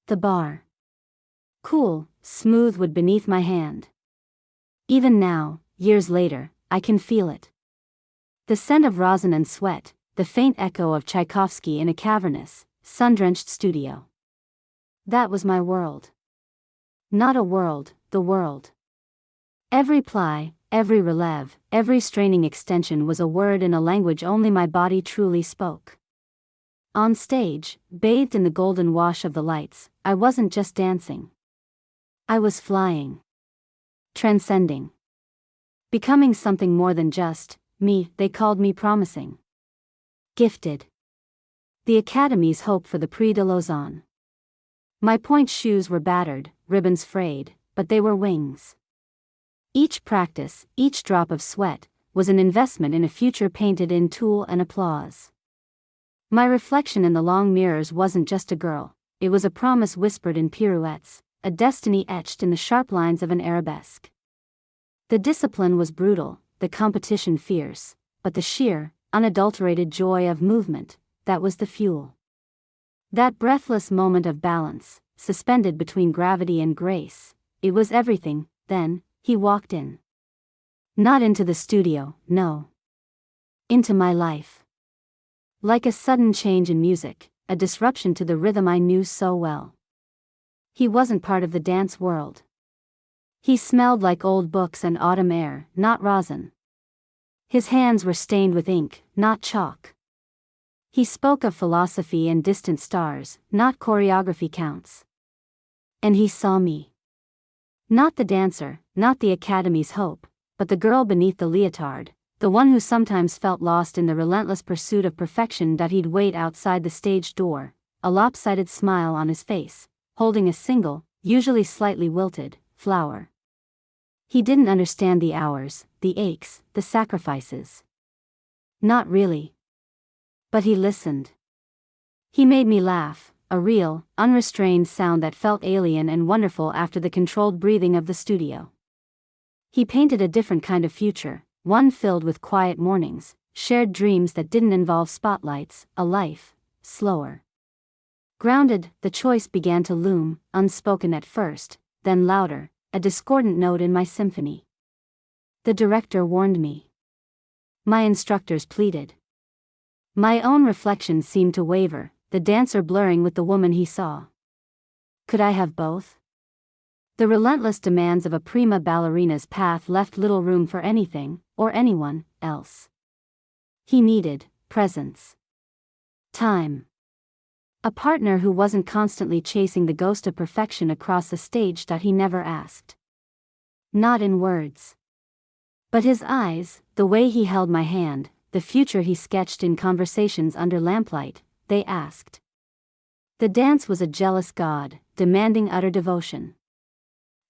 The bar. Cool, smooth wood beneath my hand. Even now, years later, I can feel it. The scent of rosin and sweat, the faint echo of Tchaikovsky in a cavernous, sun-drenched studio. That was my world. Not a world, the world. Every ply, every releve, every straining extension was a word in a language only my body truly spoke. On stage, bathed in the golden wash of the lights, I wasn't just dancing. I was flying. Transcending. Becoming something more than just me. They called me promising. Gifted. The Academy's hope for the Prix de Lausanne. My pointe shoes were battered, ribbons frayed, but they were wings. Each practice, each drop of sweat, was an investment in a future painted in tulle and applause. My reflection in the long mirrors wasn't just a girl, it was a promise whispered in pirouettes, a destiny etched in the sharp lines of an arabesque. The discipline was brutal, the competition fierce, but the sheer, unadulterated joy of movement, that was the fuel. That breathless moment of balance, suspended between gravity and grace, it was everything. Then he walked in. Not into the studio, no. Into my life. Like a sudden change in music, a disruption to the rhythm I knew so well. He wasn't part of the dance world. He smelled like old books and autumn air, not rosin. His hands were stained with ink, not chalk. He spoke of philosophy and distant stars, not choreography counts. And he saw me. Not the dancer, not the Academy's hope, but the girl beneath the leotard, the one who sometimes felt lost in the relentless pursuit of perfection. That he'd wait outside the stage door, a lopsided smile on his face, holding a single, usually slightly wilted, flower. He didn't understand the hours, the aches, the sacrifices. Not really. But he listened. He made me laugh, a real, unrestrained sound that felt alien and wonderful after the controlled breathing of the studio. He painted a different kind of future, one filled with quiet mornings, shared dreams that didn't involve spotlights, a life, slower. Grounded. The choice began to loom, unspoken at first, then louder, a discordant note in my symphony. The director warned me. My instructors pleaded. My own reflection seemed to waver, the dancer blurring with the woman he saw. Could I have both? The relentless demands of a prima ballerina's path left little room for anything, or anyone, else. He needed presence. Time. A partner who wasn't constantly chasing the ghost of perfection across the stage. That he never asked. Not in words. But his eyes, the way he held my hand, the future he sketched in conversations under lamplight, they asked. The dance was a jealous god, demanding utter devotion.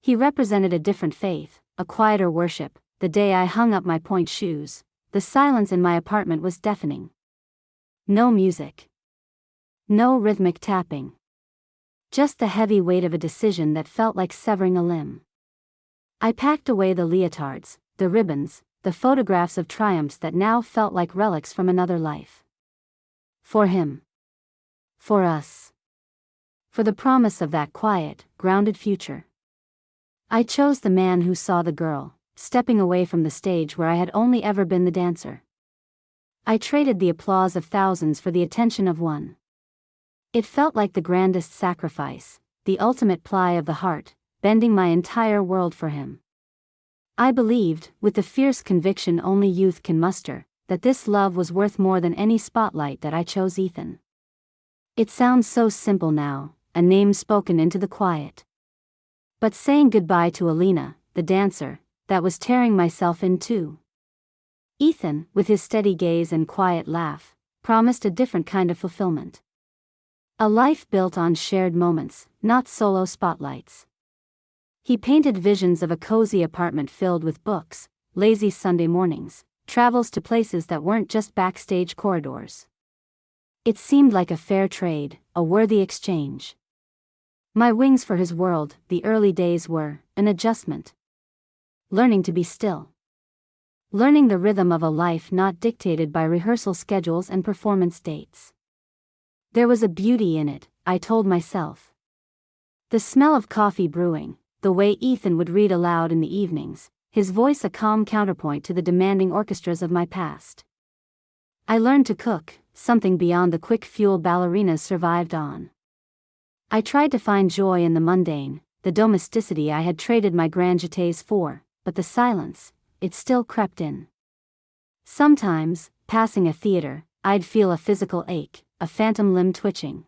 He represented a different faith, a quieter worship. The day I hung up my pointe shoes, the silence in my apartment was deafening. No music. No rhythmic tapping. Just the heavy weight of a decision that felt like severing a limb. I packed away the leotards, the ribbons, the photographs of triumphs that now felt like relics from another life. For him. For us. For the promise of that quiet, grounded future. I chose the man who saw the girl, stepping away from the stage where I had only ever been the dancer. I traded the applause of thousands for the attention of one. It felt like the grandest sacrifice, the ultimate ply of the heart, bending my entire world for him. I believed, with the fierce conviction only youth can muster, that this love was worth more than any spotlight. That I chose Ethan. It sounds so simple now, a name spoken into the quiet. But saying goodbye to Alina, the dancer, that was tearing myself in two. Ethan, with his steady gaze and quiet laugh, promised a different kind of fulfillment. A life built on shared moments, not solo spotlights. He painted visions of a cozy apartment filled with books, lazy Sunday mornings, travels to places that weren't just backstage corridors. It seemed like a fair trade, a worthy exchange. My wings for his world. The early days were an adjustment. Learning to be still. Learning the rhythm of a life not dictated by rehearsal schedules and performance dates. There was a beauty in it, I told myself. The smell of coffee brewing, the way Ethan would read aloud in the evenings, his voice a calm counterpoint to the demanding orchestras of my past. I learned to cook, something beyond the quick fuel ballerinas survived on. I tried to find joy in the mundane, the domesticity I had traded my grandietés for, but the silence, it still crept in. Sometimes, passing a theater, I'd feel a physical ache, a phantom limb twitching.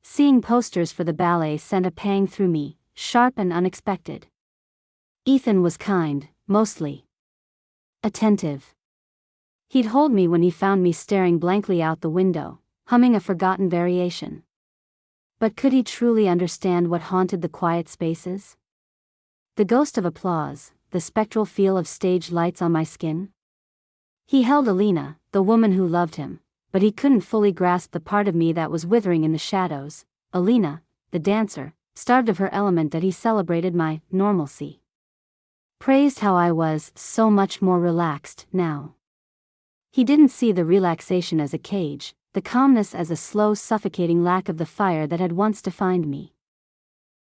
Seeing posters for the ballet sent a pang through me, sharp and unexpected. Ethan was kind, mostly attentive. He'd hold me when he found me staring blankly out the window, humming a forgotten variation. But could he truly understand what haunted the quiet spaces? The ghost of applause, the spectral feel of stage lights on my skin? He held Alina, the woman who loved him, but he couldn't fully grasp the part of me that was withering in the shadows. Alina, the dancer, starved of her element, that he celebrated my normalcy. Praised how I was so much more relaxed now. He didn't see the relaxation as a cage, the calmness as a slow suffocating lack of the fire that had once defined me.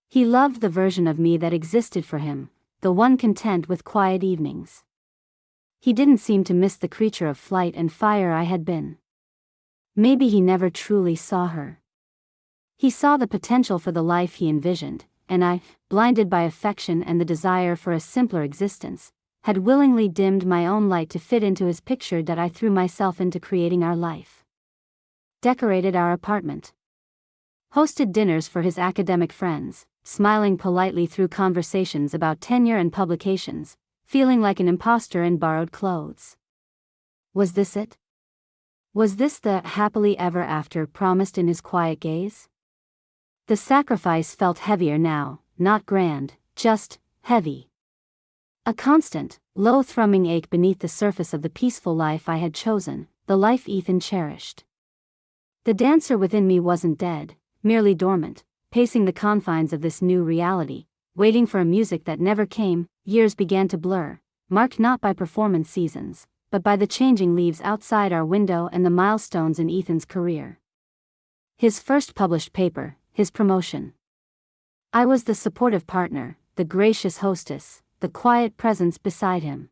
He loved the version of me that existed for him, the one content with quiet evenings. He didn't seem to miss the creature of flight and fire I had been. Maybe he never truly saw her. He saw the potential for the life he envisioned, and I, blinded by affection and the desire for a simpler existence, had willingly dimmed my own light to fit into his picture that I threw myself into creating our life. Decorated our apartment. Hosted dinners for his academic friends, smiling politely through conversations about tenure and publications, feeling like an imposter in borrowed clothes. Was this it? Was this the happily ever after promised in his quiet gaze? The sacrifice felt heavier now, not grand, just heavy. A constant, low-thrumming ache beneath the surface of the peaceful life I had chosen, the life Ethan cherished. The dancer within me wasn't dead, merely dormant, pacing the confines of this new reality, waiting for a music that never came. Years began to blur, marked not by performance seasons, but by the changing leaves outside our window and the milestones in Ethan's career. His first published paper, his promotion. I was the supportive partner, the gracious hostess, the quiet presence beside him.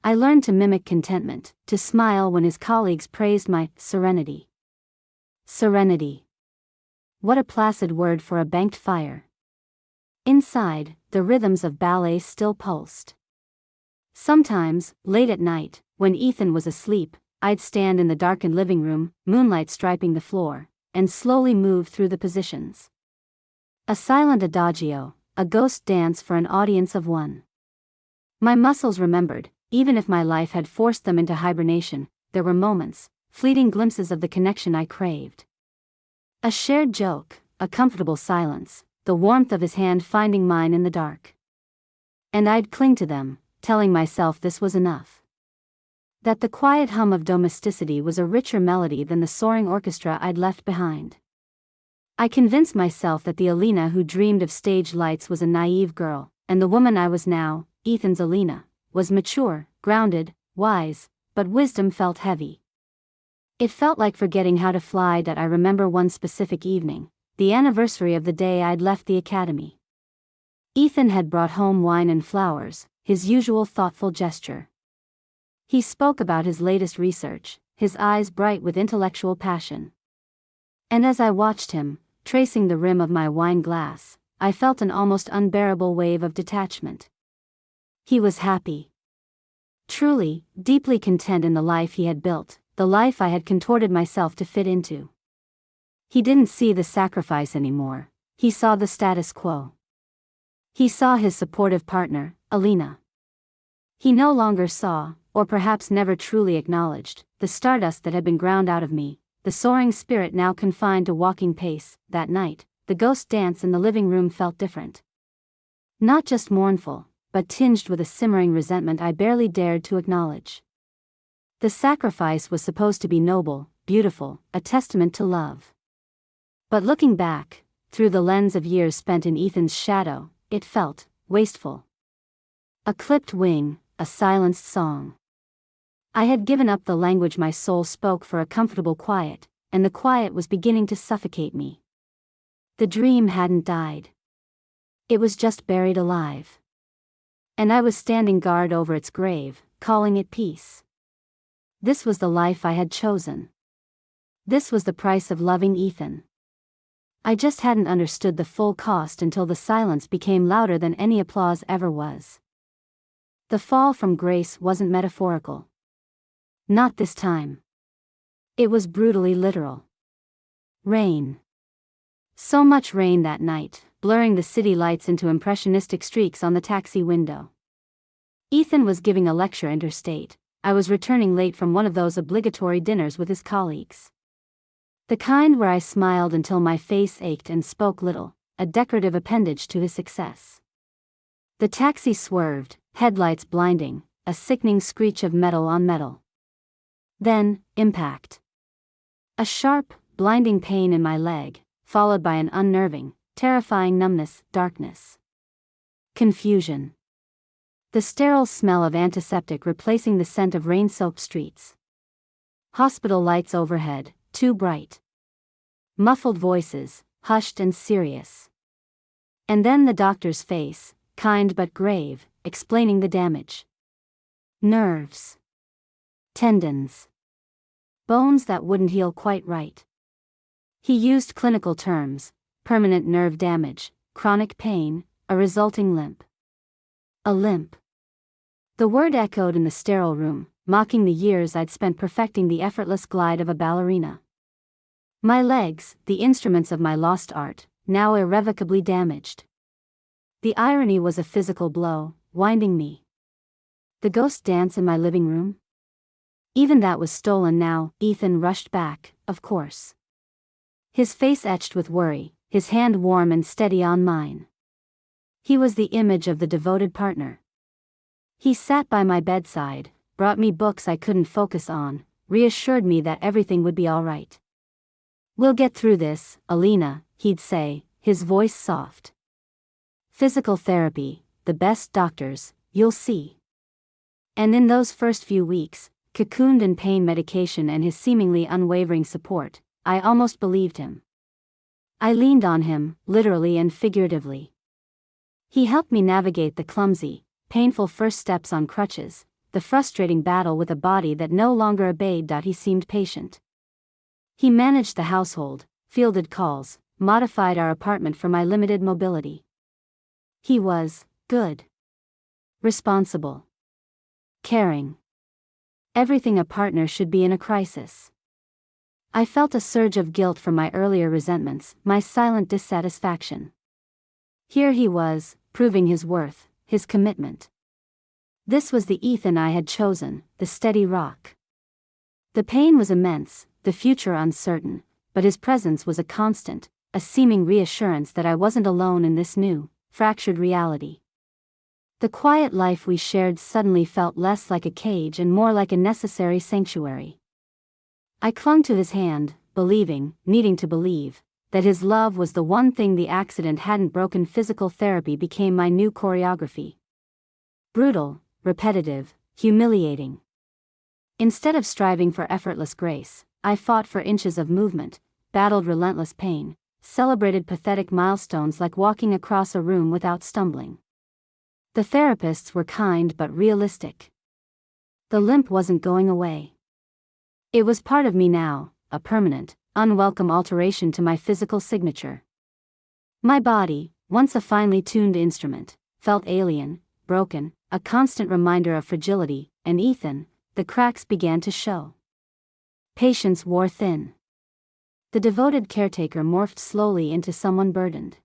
I learned to mimic contentment, to smile when his colleagues praised my serenity. Serenity. What a placid word for a banked fire. Inside, the rhythms of ballet still pulsed. Sometimes, late at night, when Ethan was asleep, I'd stand in the darkened living room, moonlight striping the floor, and slowly move through the positions. A silent adagio, a ghost dance for an audience of one. My muscles remembered, even if my life had forced them into hibernation, there were moments, fleeting glimpses of the connection I craved. A shared joke, a comfortable silence, the warmth of his hand finding mine in the dark. And I'd cling to them, telling myself this was enough. That the quiet hum of domesticity was a richer melody than the soaring orchestra I'd left behind. I convinced myself that the Alina who dreamed of stage lights was a naive girl, and the woman I was now, Ethan's Alina, was mature, grounded, wise, but wisdom felt heavy. It felt like forgetting how to fly. That I remember one specific evening, the anniversary of the day I'd left the academy. Ethan had brought home wine and flowers, his usual thoughtful gesture. He spoke about his latest research, his eyes bright with intellectual passion. And as I watched him, tracing the rim of my wine glass, I felt an almost unbearable wave of detachment. He was happy. Truly, deeply content in the life he had built, the life I had contorted myself to fit into. He didn't see the sacrifice anymore, he saw the status quo. He saw his supportive partner, Alina. He no longer saw, or perhaps never truly acknowledged, the stardust that had been ground out of me, the soaring spirit now confined to walking pace. That night, the ghost dance in the living room felt different. Not just mournful, but tinged with a simmering resentment I barely dared to acknowledge. The sacrifice was supposed to be noble, beautiful, a testament to love. But looking back, through the lens of years spent in Ethan's shadow, it felt wasteful. A clipped wing, a silenced song. I had given up the language my soul spoke for a comfortable quiet, and the quiet was beginning to suffocate me. The dream hadn't died. It was just buried alive. And I was standing guard over its grave, calling it peace. This was the life I had chosen. This was the price of loving Ethan. I just hadn't understood the full cost until the silence became louder than any applause ever was. The fall from grace wasn't metaphorical. Not this time. It was brutally literal. Rain. So much rain that night, blurring the city lights into impressionistic streaks on the taxi window. Ethan was giving a lecture interstate. I was returning late from one of those obligatory dinners with his colleagues. The kind where I smiled until my face ached and spoke little, a decorative appendage to his success. The taxi swerved, headlights blinding, a sickening screech of metal on metal. Then, impact. A sharp, blinding pain in my leg, followed by an unnerving, terrifying numbness, darkness. Confusion. The sterile smell of antiseptic replacing the scent of rain-soaked streets. Hospital lights overhead, too bright. Muffled voices, hushed and serious. And then the doctor's face, kind but grave, explaining the damage. Nerves. Tendons. Bones that wouldn't heal quite right. He used clinical terms: permanent nerve damage, chronic pain, a resulting limp. A limp. The word echoed in the sterile room, mocking the years I'd spent perfecting the effortless glide of a ballerina. My legs, the instruments of my lost art, now irrevocably damaged. The irony was a physical blow, winding me. The ghost dance in my living room? Even that was stolen now. Ethan rushed back, of course. His face etched with worry, his hand warm and steady on mine. He was the image of the devoted partner. He sat by my bedside, brought me books I couldn't focus on, reassured me that everything would be all right. "We'll get through this, Alina," he'd say, his voice soft. "Physical therapy, the best doctors, you'll see." And in those first few weeks, cocooned in pain medication and his seemingly unwavering support, I almost believed him. I leaned on him, literally and figuratively. He helped me navigate the clumsy, painful first steps on crutches, the frustrating battle with a body that no longer obeyed. He seemed patient. He managed the household, fielded calls, modified our apartment for my limited mobility. He was good, responsible, caring. Everything a partner should be in a crisis. I felt a surge of guilt from my earlier resentments, my silent dissatisfaction. Here he was, proving his worth, his commitment. This was the Ethan I had chosen, the steady rock. The pain was immense, the future uncertain, but his presence was a constant, a seeming reassurance that I wasn't alone in this new, fractured reality. The quiet life we shared suddenly felt less like a cage and more like a necessary sanctuary. I clung to his hand, believing, needing to believe, that his love was the one thing the accident hadn't broken. Physical therapy became my new choreography. Brutal, repetitive, humiliating. Instead of striving for effortless grace, I fought for inches of movement, battled relentless pain, celebrated pathetic milestones like walking across a room without stumbling. The therapists were kind but realistic. The limp wasn't going away. It was part of me now, a permanent, unwelcome alteration to my physical signature. My body, once a finely tuned instrument, felt alien, broken, a constant reminder of fragility, and Ethan, the cracks began to show. Patience wore thin. The devoted caretaker morphed slowly into someone burdened.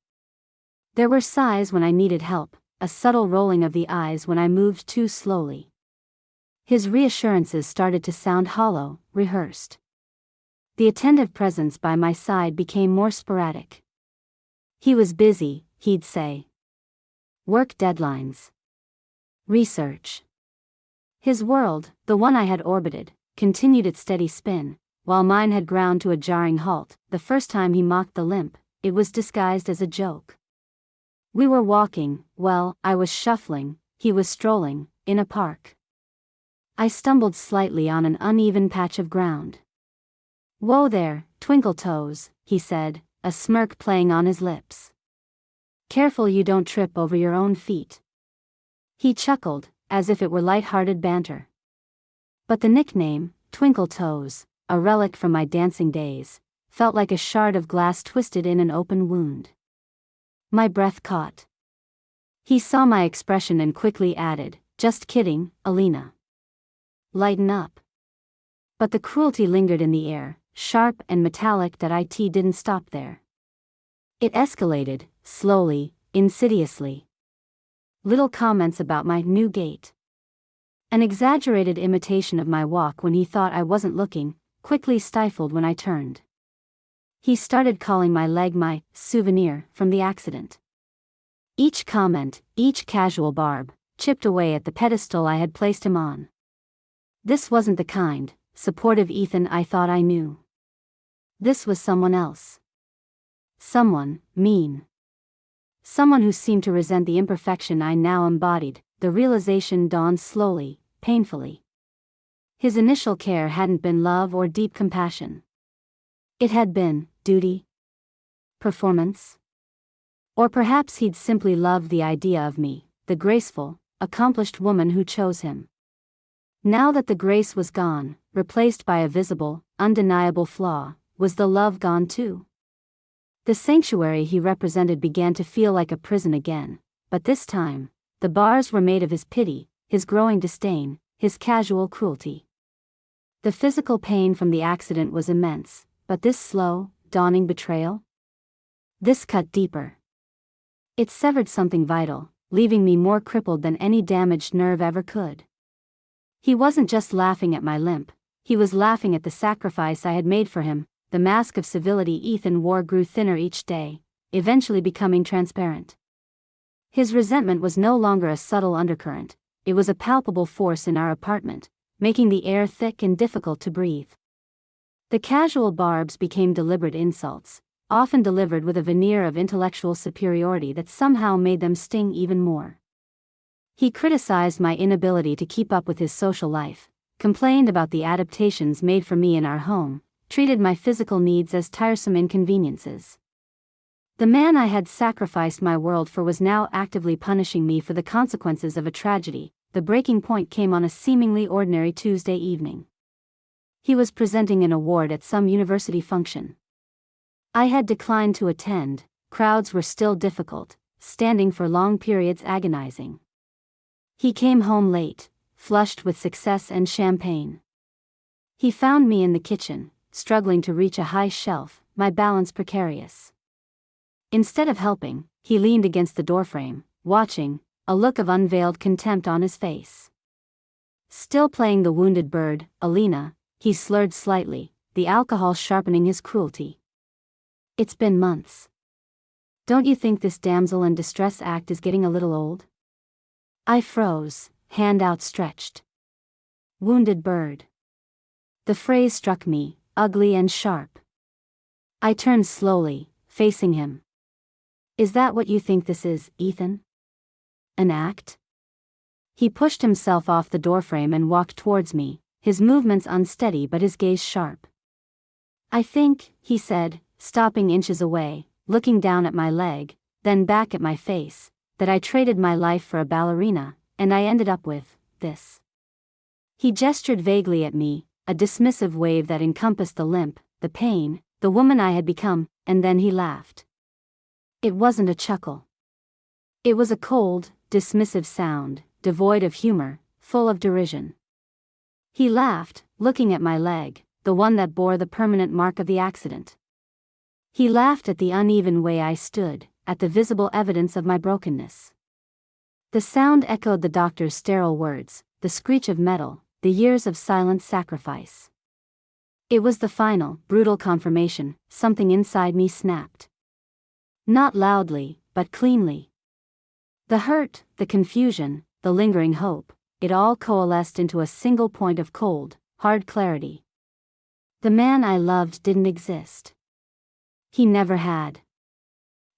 There were sighs when I needed help, a subtle rolling of the eyes when I moved too slowly. His reassurances started to sound hollow, rehearsed. The attentive presence by my side became more sporadic. He was busy, he'd say. Work deadlines. Research. His world, the one I had orbited, continued its steady spin, while mine had ground to a jarring halt. The first time he mocked the limp, it was disguised as a joke. We were walking, well, I was shuffling, he was strolling, in a park. I stumbled slightly on an uneven patch of ground. "Whoa there, twinkle toes," he said, a smirk playing on his lips. "Careful you don't trip over your own feet." He chuckled, as if it were light-hearted banter. But the nickname, Twinkle Toes, a relic from my dancing days, felt like a shard of glass twisted in an open wound. My breath caught. He saw my expression and quickly added, "Just kidding, Alina. Lighten up." But the cruelty lingered in the air, sharp and metallic. That it didn't stop there. It escalated, slowly, insidiously. Little comments about my new gait. An exaggerated imitation of my walk when he thought I wasn't looking, quickly stifled when I turned. He started calling my leg my souvenir from the accident. Each comment, each casual barb, chipped away at the pedestal I had placed him on. This wasn't the kind, supportive Ethan I thought I knew. This was someone else. Someone mean. Someone who seemed to resent the imperfection I now embodied. The realization dawned slowly, painfully. His initial care hadn't been love or deep compassion. It had been duty, performance. Or perhaps he'd simply loved the idea of me, the graceful, accomplished woman who chose him. Now that the grace was gone, replaced by a visible, undeniable flaw, was the love gone too? The sanctuary he represented began to feel like a prison again, but this time, the bars were made of his pity, his growing disdain, his casual cruelty. The physical pain from the accident was immense, but this slow, dawning betrayal? This cut deeper. It severed something vital, leaving me more crippled than any damaged nerve ever could. He wasn't just laughing at my limp, he was laughing at the sacrifice I had made for him. The mask of civility Ethan wore grew thinner each day, eventually becoming transparent. His resentment was no longer a subtle undercurrent, it was a palpable force in our apartment, making the air thick and difficult to breathe. The casual barbs became deliberate insults, often delivered with a veneer of intellectual superiority that somehow made them sting even more. He criticized my inability to keep up with his social life, complained about the adaptations made for me in our home, treated my physical needs as tiresome inconveniences. The man I had sacrificed my world for was now actively punishing me for the consequences of a tragedy. The breaking point came on a seemingly ordinary Tuesday evening. He was presenting an award at some university function. I had declined to attend, crowds were still difficult, standing for long periods agonizing. He came home late, flushed with success and champagne. He found me in the kitchen, struggling to reach a high shelf, my balance precarious. Instead of helping, he leaned against the doorframe, watching, a look of unveiled contempt on his face. Still playing the wounded bird, Alina, he slurred slightly, the alcohol sharpening his cruelty. "It's been months. Don't you think this damsel in distress act is getting a little old?" I froze, hand outstretched. Wounded bird. The phrase struck me, ugly and sharp. I turned slowly, facing him. "Is that what you think this is, Ethan? An act?" He pushed himself off the doorframe and walked towards me, his movements unsteady but his gaze sharp. "I think," he said, stopping inches away, looking down at my leg, then back at my face, "that I traded my life for a ballerina, and I ended up with this." He gestured vaguely at me, a dismissive wave that encompassed the limp, the pain, the woman I had become, and then he laughed. It wasn't a chuckle. It was a cold, dismissive sound, devoid of humor, full of derision. He laughed, looking at my leg, the one that bore the permanent mark of the accident. He laughed at the uneven way I stood, at the visible evidence of my brokenness. The sound echoed the doctor's sterile words, the screech of metal, the years of silent sacrifice. It was the final, brutal confirmation. Something inside me snapped. Not loudly, but cleanly. The hurt, the confusion, the lingering hope, it all coalesced into a single point of cold, hard clarity. The man I loved didn't exist. He never had.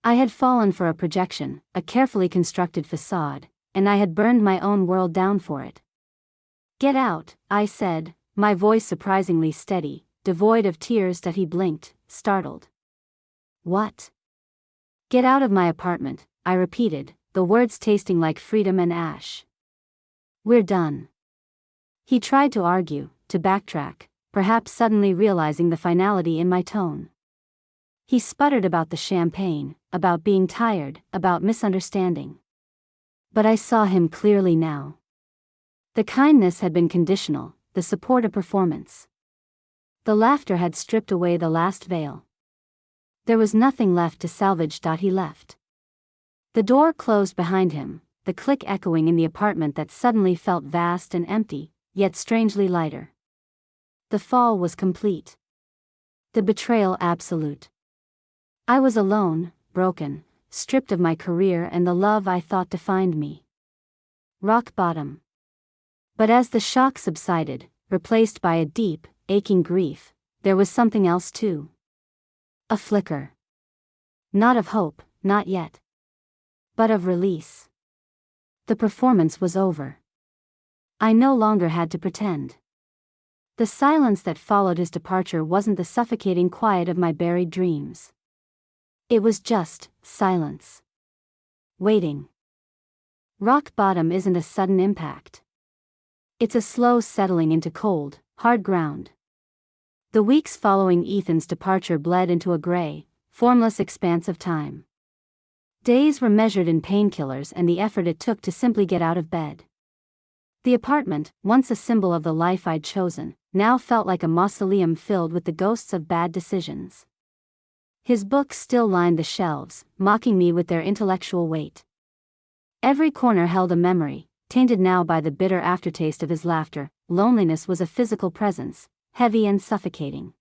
I had fallen for a projection, a carefully constructed facade, and I had burned my own world down for it. "Get out," I said, my voice surprisingly steady, devoid of tears. That he blinked, startled. What? Get out of my apartment, I repeated, the words tasting like freedom and ash. We're done. He tried to argue, to backtrack, perhaps suddenly realizing the finality in my tone. He sputtered about the champagne, about being tired, about misunderstanding. But I saw him clearly now. The kindness had been conditional, the support a performance. The laughter had stripped away the last veil. There was nothing left to salvage. He left. The door closed behind him, the click echoing in the apartment that suddenly felt vast and empty, yet strangely lighter. The fall was complete. The betrayal absolute. I was alone, broken, stripped of my career and the love I thought defined me. Rock bottom. But as the shock subsided, replaced by a deep, aching grief, there was something else too. A flicker. Not of hope, not yet. But of release. The performance was over. I no longer had to pretend. The silence that followed his departure wasn't the suffocating quiet of my buried dreams. It was just silence. Waiting. Rock bottom isn't a sudden impact. It's a slow settling into cold, hard ground. The weeks following Ethan's departure bled into a gray, formless expanse of time. Days were measured in painkillers and the effort it took to simply get out of bed. The apartment, once a symbol of the life I'd chosen, now felt like a mausoleum filled with the ghosts of bad decisions. His books still lined the shelves, mocking me with their intellectual weight. Every corner held a memory, tainted now by the bitter aftertaste of his laughter. Loneliness was a physical presence, heavy and suffocating.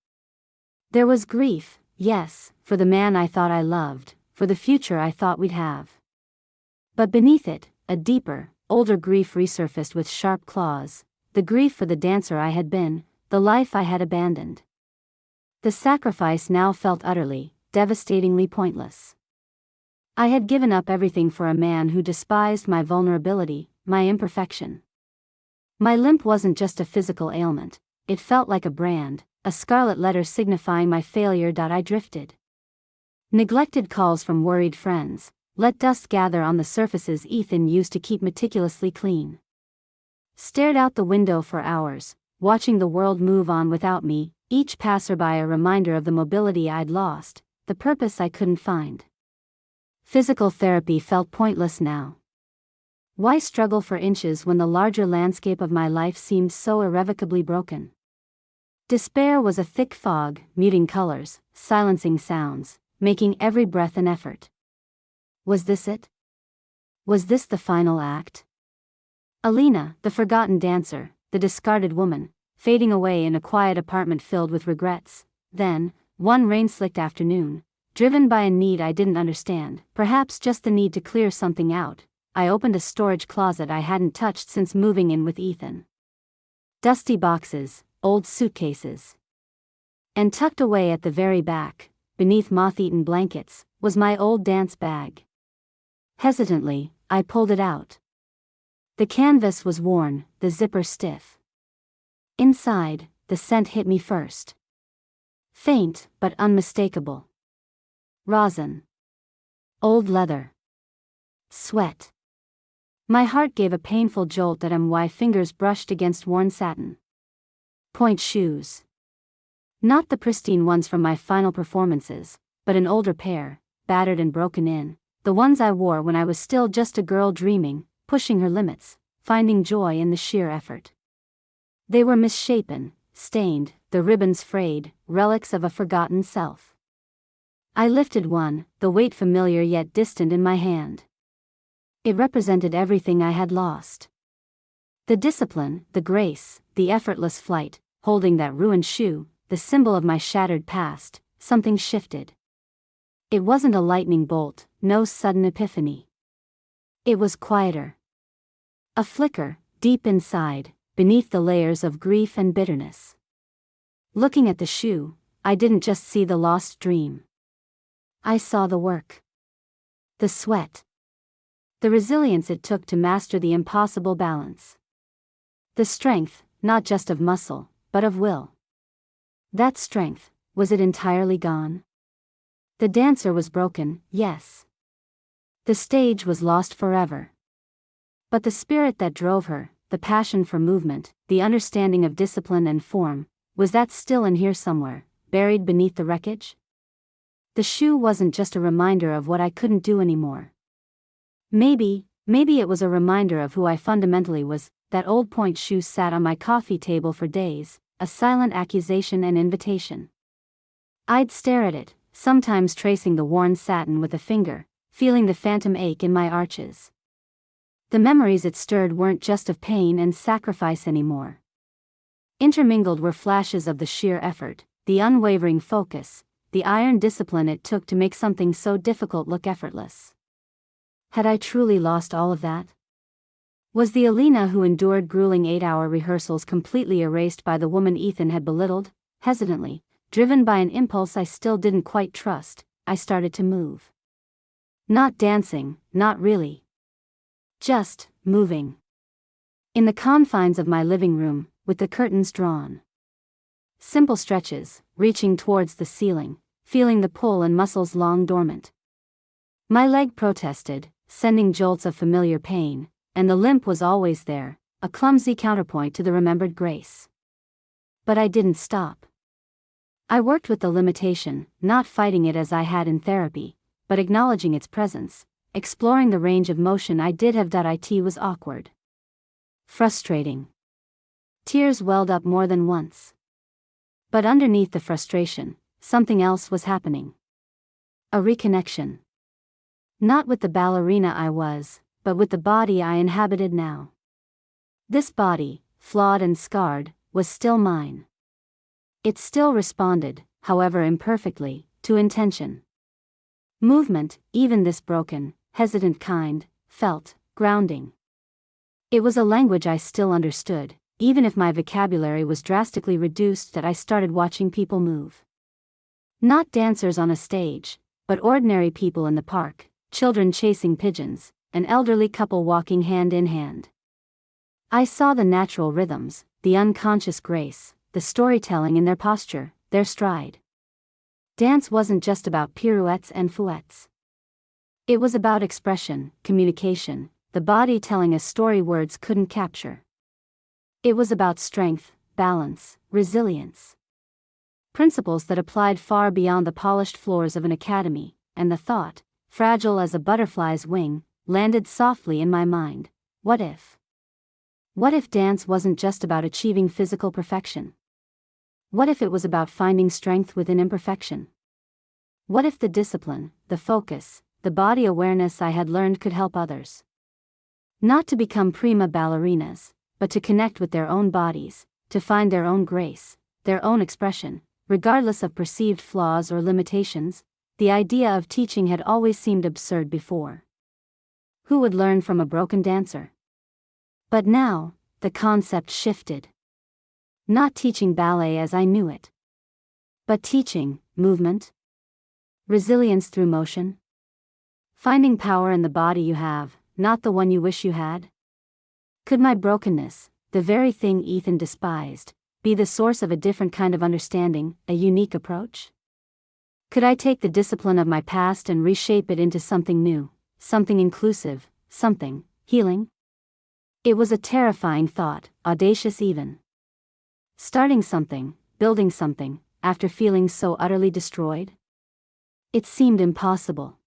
There was grief, yes, for the man I thought I loved, for the future I thought we'd have. But beneath it, a deeper, older grief resurfaced with sharp claws, the grief for the dancer I had been, the life I had abandoned. The sacrifice now felt utterly, devastatingly pointless. I had given up everything for a man who despised my vulnerability, my imperfection. My limp wasn't just a physical ailment, it felt like a brand, a scarlet letter signifying my failure. I drifted. Neglected calls from worried friends, let dust gather on the surfaces Ethan used to keep meticulously clean. Stared out the window for hours, watching the world move on without me, each passerby a reminder of the mobility I'd lost, the purpose I couldn't find. Physical therapy felt pointless now. Why struggle for inches when the larger landscape of my life seemed so irrevocably broken? Despair was a thick fog, muting colors, silencing sounds, making every breath an effort. Was this it? Was this the final act? Alina, the forgotten dancer, the discarded woman, fading away in a quiet apartment filled with regrets. Then, one rain-slicked afternoon, driven by a need I didn't understand, perhaps just the need to clear something out, I opened a storage closet I hadn't touched since moving in with Ethan. Dusty boxes, old suitcases. And tucked away at the very back, beneath moth-eaten blankets, was my old dance bag. Hesitantly, I pulled it out. The canvas was worn, the zipper stiff. Inside, the scent hit me first. Faint, but unmistakable. Rosin. Old leather. Sweat. My heart gave a painful jolt at my fingers brushed against worn satin. Pointe shoes. Not the pristine ones from my final performances, but an older pair, battered and broken in, the ones I wore when I was still just a girl dreaming, pushing her limits, finding joy in the sheer effort. They were misshapen, stained, the ribbons frayed, relics of a forgotten self. I lifted one, the weight familiar yet distant in my hand. It represented everything I had lost. The discipline, the grace, the effortless flight, holding that ruined shoe, the symbol of my shattered past, something shifted. It wasn't a lightning bolt, no sudden epiphany. It was quieter. A flicker, deep inside, beneath the layers of grief and bitterness. Looking at the shoe, I didn't just see the lost dream. I saw the work. The sweat. The resilience it took to master the impossible balance. The strength, not just of muscle, but of will. That strength, was it entirely gone? The dancer was broken, yes. The stage was lost forever. But the spirit that drove her, the passion for movement, the understanding of discipline and form, was that still in here somewhere, buried beneath the wreckage? The shoe wasn't just a reminder of what I couldn't do anymore. Maybe it was a reminder of who I fundamentally was. That old pointe shoe sat on my coffee table for days, a silent accusation and invitation. I'd stare at it, sometimes tracing the worn satin with a finger, feeling the phantom ache in my arches. The memories it stirred weren't just of pain and sacrifice anymore. Intermingled were flashes of the sheer effort, the unwavering focus, the iron discipline it took to make something so difficult look effortless. Had I truly lost all of that? Was the Alina who endured grueling 8-hour rehearsals completely erased by the woman Ethan had belittled? Hesitantly, driven by an impulse I still didn't quite trust, I started to move. Not dancing, not really. Just moving. In the confines of my living room, with the curtains drawn. Simple stretches, reaching towards the ceiling, feeling the pull in muscles long dormant. My leg protested, sending jolts of familiar pain, and the limp was always there, a clumsy counterpoint to the remembered grace. But I didn't stop. I worked with the limitation, not fighting it as I had in therapy, but acknowledging its presence, exploring the range of motion I did have. It was awkward. Frustrating. Tears welled up more than once. But underneath the frustration, something else was happening. A reconnection. Not with the ballerina I was, but with the body I inhabited now. This body, flawed and scarred, was still mine. It still responded, however imperfectly, to intention. Movement, even this broken, hesitant kind, felt grounding. It was a language I still understood, even if my vocabulary was drastically reduced. That I started watching people move. Not dancers on a stage, but ordinary people in the park, children chasing pigeons, an elderly couple walking hand in hand. I saw the natural rhythms, the unconscious grace, the storytelling in their posture, their stride. Dance wasn't just about pirouettes and fouettes. It was about expression, communication, the body telling a story words couldn't capture. It was about strength, balance, resilience. Principles that applied far beyond the polished floors of an academy, and the thought, fragile as a butterfly's wing, landed softly in my mind. What if? What if dance wasn't just about achieving physical perfection? What if it was about finding strength within imperfection? What if the discipline, the focus, the body awareness I had learned could help others? Not to become prima ballerinas, but to connect with their own bodies, to find their own grace, their own expression, regardless of perceived flaws or limitations. The idea of teaching had always seemed absurd before. Who would learn from a broken dancer? But now, the concept shifted. Not teaching ballet as I knew it, but teaching movement, resilience through motion, finding power in the body you have, not the one you wish you had. Could my brokenness, the very thing Ethan despised, be the source of a different kind of understanding, a unique approach? Could I take the discipline of my past and reshape it into something new, something inclusive, something healing? It was a terrifying thought, audacious even. Starting something, building something, after feeling so utterly destroyed? It seemed impossible.